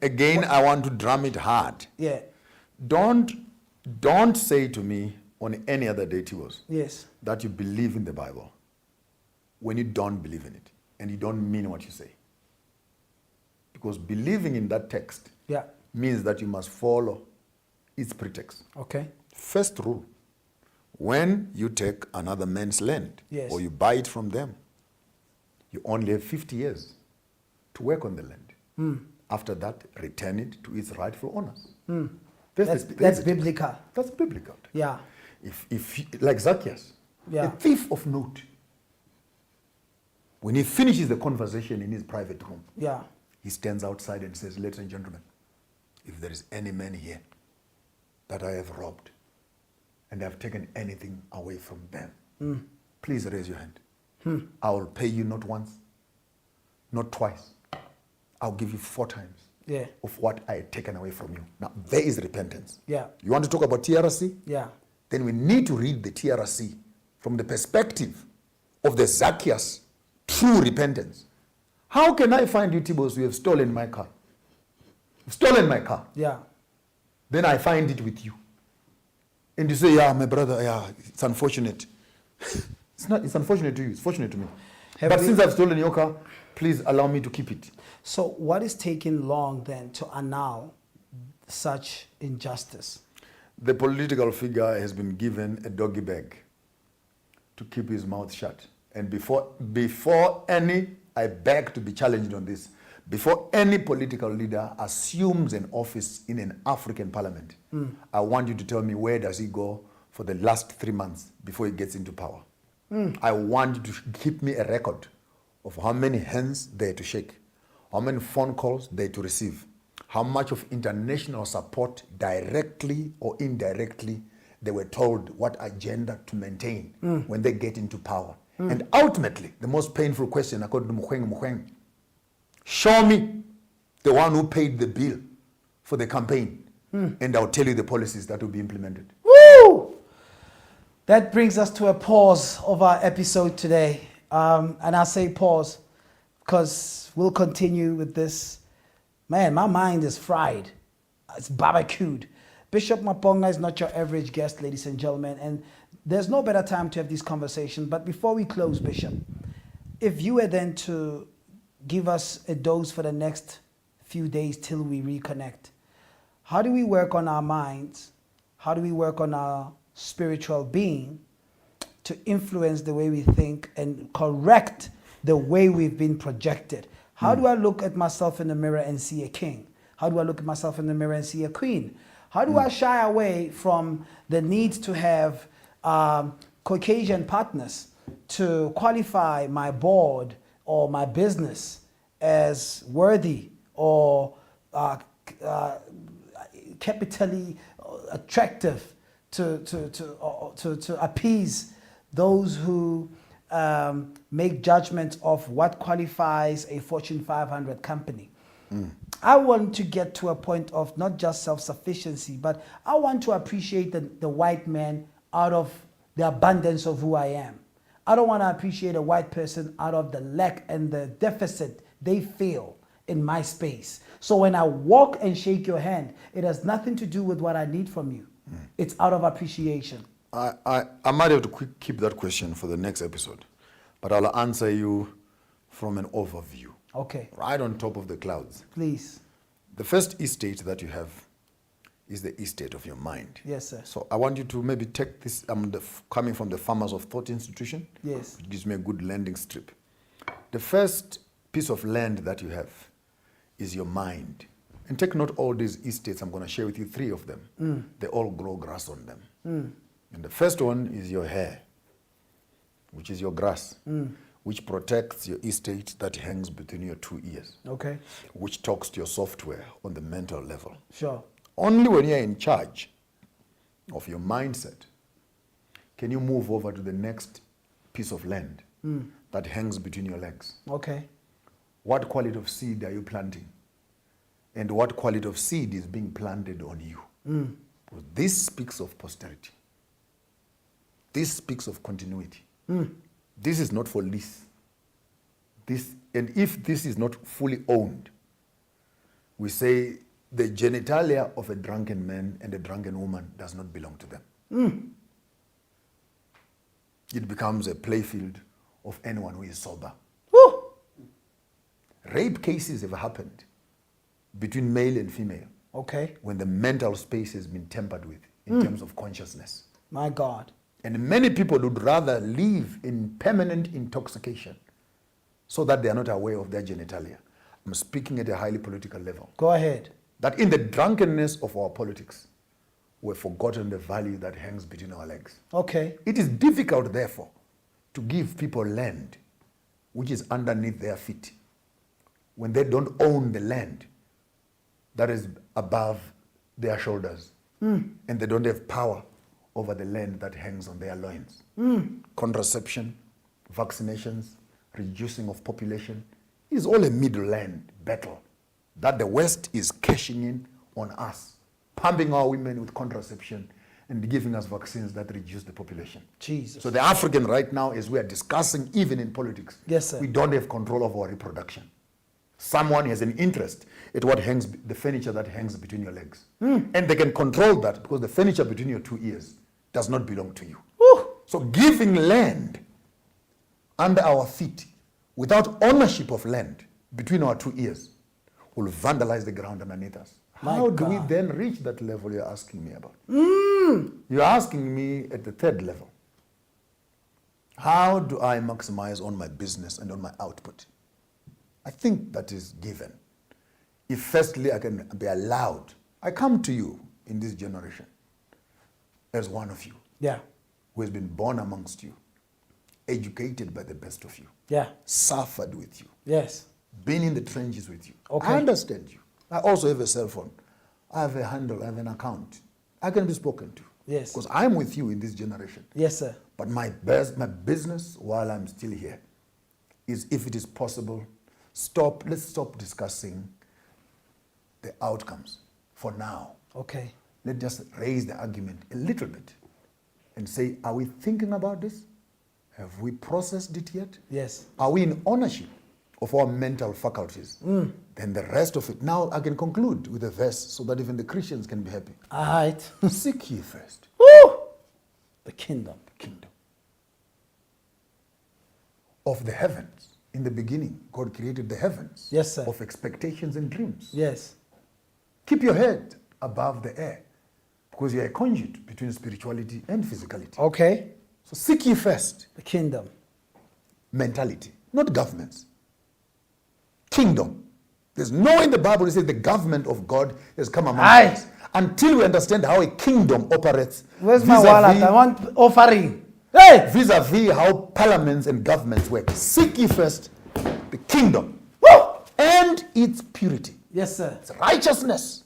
Again, I want to drum it hard. Yeah. Don't say to me on any other day, Tiwos, Yes. that you believe in the Bible when you don't believe in it and you don't mean what you say. Because believing in that text means that you must follow its pretext. Okay. First rule, when you take another man's land or you buy it from them, you only have 50 years to work on the land. After that, return it to its rightful owners. That's biblical. That's biblical. Yeah. If like Zacchaeus, a thief of note, when he finishes the conversation in his private room, he stands outside and says, ladies and gentlemen, if there is any man here that I have robbed and I have taken anything away from them, please raise your hand. I will pay you not once, not twice. I'll give you 4 times of what I had taken away from you. Now, there is repentance. Yeah. You want to talk about TRC? Yeah. Then we need to read the TRC from the perspective of the Zacchaeus true repentance. How can I find you, Tibos, who have stolen my car? You've stolen my car. Yeah. Then I find it with you. And you say, yeah, my brother, yeah, it's unfortunate. It's unfortunate to you, it's fortunate to me. But since I've stolen your car, please allow me to keep it. So what is taking long then to annul such injustice? The political figure has been given a doggy bag to keep his mouth shut. And before any, I beg to be challenged on this, before any political leader assumes an office in an African parliament, I want you to tell me, where does he go for the last 3 months before he gets into power? I want you to keep me a record of how many hands they're to shake, how many phone calls they're to receive, how much of international support, directly or indirectly, they were told what agenda to maintain when they get into power. And ultimately, the most painful question, according to Mukwege, show me the one who paid the bill for the campaign, and I'll tell you the policies that will be implemented. Woo! That brings us to a pause of our episode today. And I say pause because we'll continue with this. Man, my mind is fried. It's barbecued. Bishop Maponga is not your average guest, ladies and gentlemen, and there's no better time to have this conversation. But before we close, Bishop, if you were then to give us a dose for the next few days till we reconnect, how do we work on our minds? How do we work on our spiritual being to influence the way we think and correct the way we've been projected? How do I look at myself in the mirror and see a king? How do I look at myself in the mirror and see a queen? How do I shy away from the need to have Caucasian partners to qualify my board or my business as worthy or capitally attractive to appease those who make judgment of what qualifies a Fortune 500 company? I want to get to a point of not just self-sufficiency, but I want to appreciate the white man out of the abundance of who I am. I don't want to appreciate a white person out of the lack and the deficit they feel in my space. So when I walk and shake your hand, it has nothing to do with what I need from you. It's out of appreciation. I might have to keep that question for the next episode, but I'll answer you from an overview. Okay. Right on top of the clouds. Please. The first estate that you have is the estate of your mind. Yes, sir. So I want you to maybe take this, coming from the Farmers of Thought Institution. Yes. It gives me a good landing strip. The first piece of land that you have is your mind. And take note all these estates, I'm going to share with you 3 of them. They all grow grass on them. And the first one is your hair, which is your grass, which protects your estate that hangs between your 2 ears. Okay. Which talks to your software on the mental level. Sure. Only when you're in charge of your mindset can you move over to the next piece of land that hangs between your legs. Okay. What quality of seed are you planting? And what quality of seed is being planted on you? Well, this speaks of posterity. This speaks of continuity. This is not for lease. And if this is not fully owned, we say the genitalia of a drunken man and a drunken woman does not belong to them. It becomes a playfield of anyone who is sober. Woo! Rape cases have happened between male and female Okay. when the mental space has been tampered with in terms of consciousness. My God. And many people would rather live in permanent intoxication so that they are not aware of their genitalia. I'm speaking at a highly political level. Go ahead. That in the drunkenness of our politics, we've forgotten the value that hangs between our legs. Okay. It is difficult, therefore, to give people land which is underneath their feet when they don't own the land that is above their shoulders and they don't have power over the land that hangs on their loins. Contraception, vaccinations, reducing of population is all a middle land battle that the West is cashing in on us, pumping our women with contraception and giving us vaccines that reduce the population. Jesus. So the African right now, as we are discussing, even in politics, Yes, sir. we don't have control of our reproduction. Someone has an interest at what hangs, the furniture that hangs between your legs. And they can control that because the furniture between your two ears does not belong to you. Woo! So giving land under our feet without ownership of land between our two ears will vandalize the ground underneath us. My How do we God. then reach that level you're asking me about? You're asking me at the third level. How do I maximize on my business and on my output? I think that is given. If firstly I can be allowed, I come to you in this generation as one of you Yeah. who has been born amongst you, educated by the best of you, Yeah. suffered with you, Yes. been in the trenches with you. Okay. I understand you. I also have a cell phone. I have a handle, I have an account. I can be spoken to. Yes. Because I'm with you in this generation. Yes, sir. But my business while I'm still here is, if it is possible, let's stop discussing the outcomes for now. Okay. Let's just raise the argument a little bit and say, are we thinking about this? Have we processed it yet? Yes. Are we in ownership of our mental faculties? Then the rest of it. Now I can conclude with a verse so that even the Christians can be happy. All right. Seek ye first Woo! The kingdom. the kingdom of the heavens. In the beginning, God created the heavens. Yes, sir. Of expectations and dreams. Yes. Keep your head above the air because you're a conduit between spirituality and physicality. Okay. So seek ye first The kingdom. mentality, not governments. Kingdom. There's no in the Bible that says the government of God has come among Aye. us. Until we understand how a kingdom operates. Where's my vis-a-vis- wallet? I want offering. Hey! Vis-a-vis how parliaments and governments work. Seek ye first the kingdom Woo! and its purity, Yes, sir. its righteousness,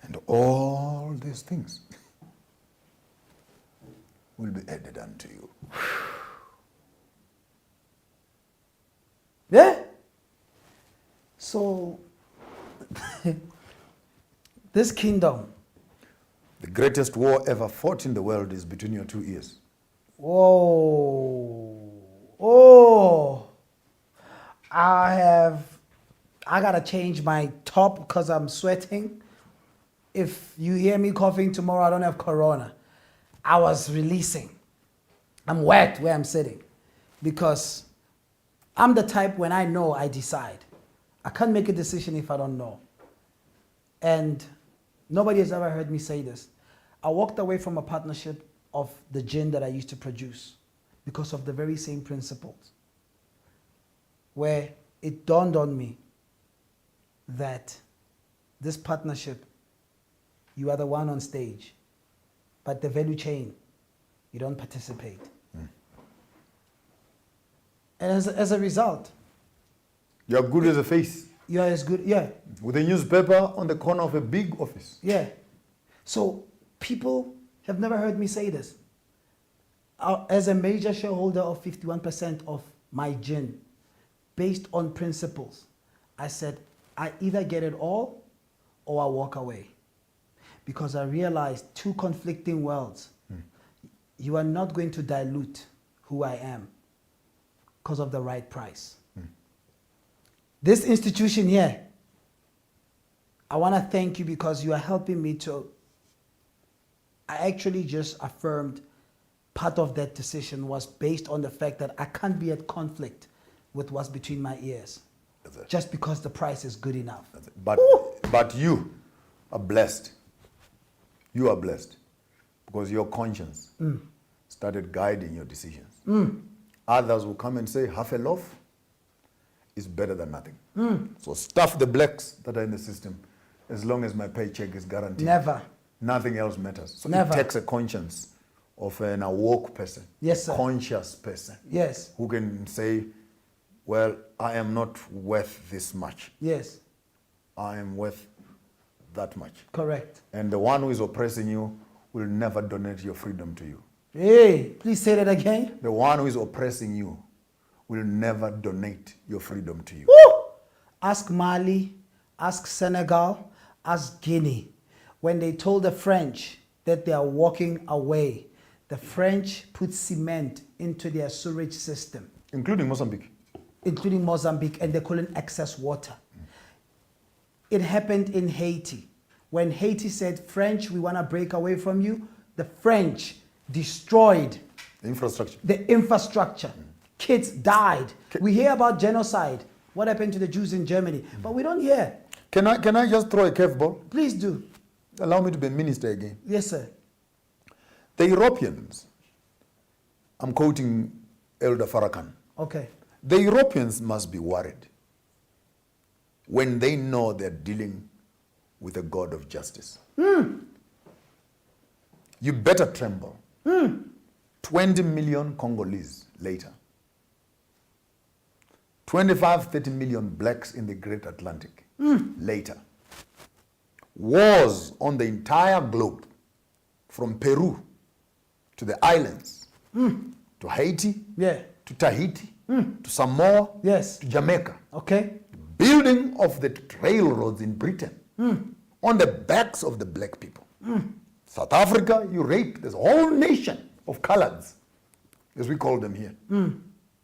and all these things will be added unto you. Yeah? So, this kingdom, The greatest war ever fought in the world is between your two ears. whoa, oh, I gotta change my top because I'm sweating. If you hear me coughing tomorrow, I don't have corona. I was releasing. I'm wet where I'm sitting because I'm the type when I know, I decide. I can't make a decision if I don't know. And nobody has ever heard me say this. I walked away from a partnership of the gin that I used to produce because of the very same principles, where it dawned on me that this partnership, you are the one on stage, but the value chain, you don't participate. And as a result, You're good as a face you're as good, yeah, with a newspaper on the corner of a big office. yeah. So people have never heard me say this. As a major shareholder of 51% of my gin, based on principles, I said, I either get it all or I walk away. Because I realized two conflicting worlds. You are not going to dilute who I am because of the right price. This institution here, I want to thank you because you are helping me to. I actually just affirmed part of that decision was based on the fact that I can't be at conflict with what's between my ears. That's it. Just because the price is good enough. That's it. But you are blessed. You are blessed because your conscience started guiding your decisions. Others will come and say half a loaf is better than nothing. So stuff the blacks that are in the system as long as my paycheck is guaranteed. Never. Nothing else matters. So Never. it takes a conscience of an awoke person. Yes, sir. Conscious person. Yes. Who can say, well, I am not worth this much. Yes. I am worth that much. Correct. And the one who is oppressing you will never donate your freedom to you. Hey, please say that again. The one who is oppressing you will never donate your freedom to you. Woo! Ask Mali, ask Senegal, ask Guinea. When they told the French that they are walking away, the French put cement into their sewage system. Including Mozambique. Including Mozambique, and they call it excess water. It happened in Haiti. When Haiti said, French, we want to break away from you, the French destroyed Infrastructure. the infrastructure. Kids died. We hear about genocide. What happened to the Jews in Germany? But we don't hear. Can I just throw a curveball? Please do. Allow me to be a minister again. Yes, sir. The Europeans, I'm quoting Elder Farrakhan, Okay. the Europeans must be worried when they know they're dealing with a God of justice. You better tremble. 20 million Congolese later. 25, 30 million blacks in the Great Atlantic later. Wars on the entire globe, from Peru to the islands, to Haiti, Yeah. to Tahiti, to Samoa, Yes. to Jamaica. Okay. Building of the railroads in Britain on the backs of the black people. South Africa, you rape, there's a whole nation of coloreds, as we call them here.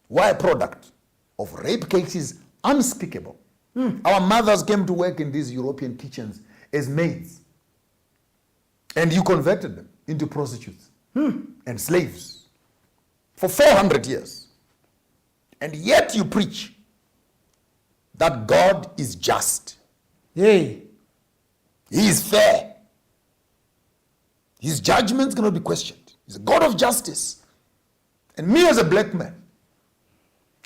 Why a product of rape cases unspeakable. Our mothers came to work in these European kitchens as maids. And you converted them into prostitutes and slaves for 400 years. And yet you preach that God is just. Hey. He is fair. His judgments cannot be questioned. He's a God of justice. And me as a black man,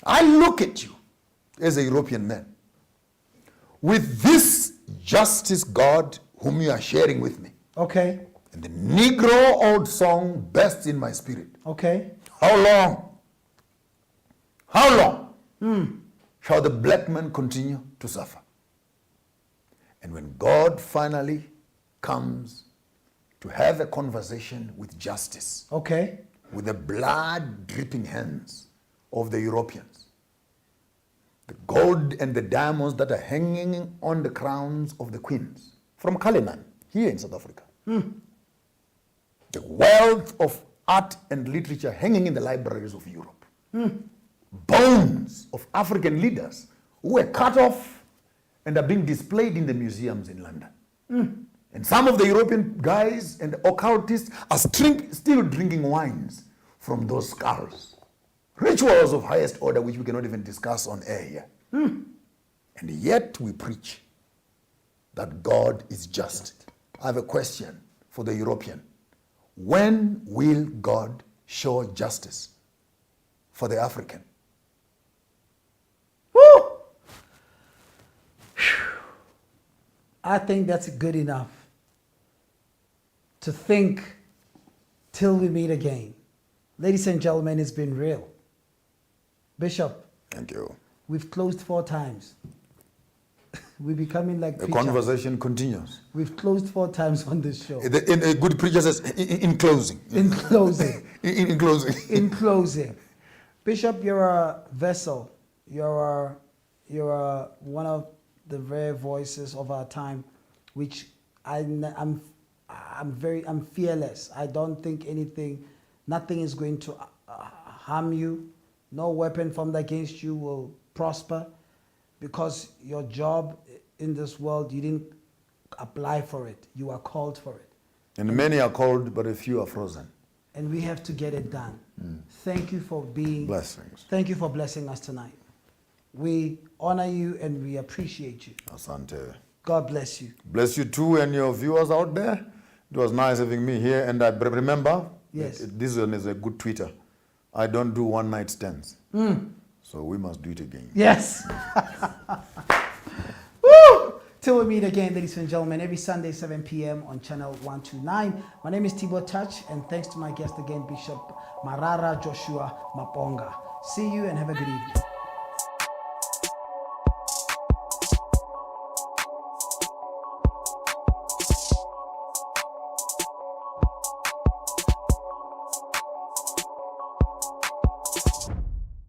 I look at you as a European man with this justice God whom you are sharing with me. Okay. And the Negro old song bursts in my spirit. Okay. How long shall the black man continue to suffer? And when God finally comes to have a conversation with justice, Okay. with the blood dripping hands of the Europeans, the gold and the diamonds that are hanging on the crowns of the queens from Cullinan here in South Africa, the wealth of art and literature hanging in the libraries of Europe, bones of African leaders who were cut off and are being displayed in the museums in London. And some of the European guys and occultists are still drinking wines from those skulls. Rituals of highest order which we cannot even discuss on air here. And yet we preach that God is just. I have a question for the European. When will God show justice for the African? Woo! I think that's good enough to think till we meet again. Ladies and gentlemen, it's been real. Bishop, Thank you. we've closed 4 times. We're becoming like The preachers. conversation continues. We've closed 4 times on this show. In a good preacher says, in closing. In closing. In closing. In closing. Bishop, you're a vessel. You're one of the rare voices of our time, which I'm fearless. I don't think nothing is going to harm you. No weapon formed against you will prosper, because your job in this world, you didn't apply for it. You are called for it. And many are called, but a few are frozen. And we have to get it done. Thank you for being... Blessings. Thank you for blessing us tonight. We honor you and we appreciate you. Asante. God bless you. Bless you too and your viewers out there. It was nice having me here. And I remember, yes, this one is a good Twitter. I don't do one night stands. So we must do it again. Yes. Woo! Till we meet again, ladies and gentlemen, every Sunday, 7 p.m. on channel 129. My name is Thibaut Touch, and thanks to my guest again, Bishop Marara Joshua Maponga. See you and have a good evening.